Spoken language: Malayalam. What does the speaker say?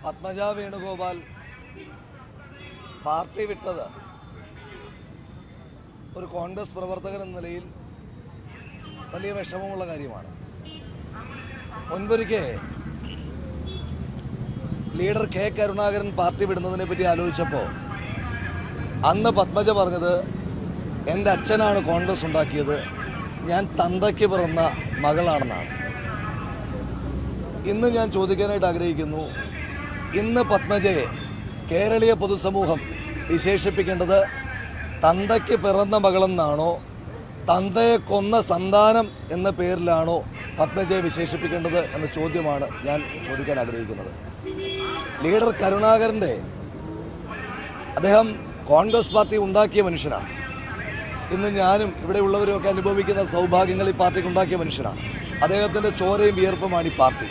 പത്മജ വേണുഗോപാൽ പാർട്ടി വിട്ടത് ഒരു കോൺഗ്രസ് പ്രവർത്തകൻ എന്ന നിലയിൽ വലിയ വിഷമമുള്ള കാര്യമാണ്. മുൻപൊരിക്കൽ ലീഡർ കെ കരുണാകരൻ പാർട്ടി വിടുന്നതിനെ പറ്റി ആലോചിച്ചപ്പോൾ അന്ന് പത്മജ പറഞ്ഞത് എൻ്റെ അച്ഛനാണ് കോൺഗ്രസ് ഉണ്ടാക്കിയത്, ഞാൻ തന്തയ്ക്ക് പിറന്ന മകളാണെന്നാണ്. ഇന്ന് ഞാൻ ചോദിക്കാനായിട്ട് ആഗ്രഹിക്കുന്നു, ഇന്ന് പത്മജയെ കേരളീയ പൊതുസമൂഹം വിശേഷിപ്പിക്കേണ്ടത് തന്തയ്ക്ക് പിറന്ന മകളെന്നാണോ, തന്തയെ കൊന്ന സന്താനം എന്ന പേരിലാണോ പത്മജയെ വിശേഷിപ്പിക്കേണ്ടത് എന്ന ചോദ്യമാണ് ഞാൻ ചോദിക്കാൻ ആഗ്രഹിക്കുന്നത്. ലീഡർ കരുണാകരൻ്റെ അദ്ദേഹം കോൺഗ്രസ് പാർട്ടി ഉണ്ടാക്കിയ മനുഷ്യനാണ്. ഇന്ന് ഞാനും ഇവിടെ ഉള്ളവരുമൊക്കെ അനുഭവിക്കുന്ന സൗഭാഗ്യങ്ങൾ ഈ പാർട്ടിക്ക് ഉണ്ടാക്കിയ മനുഷ്യനാണ്. അദ്ദേഹത്തിൻ്റെ ചോരയും വിയർപ്പുമാണ് ഈ പാർട്ടി.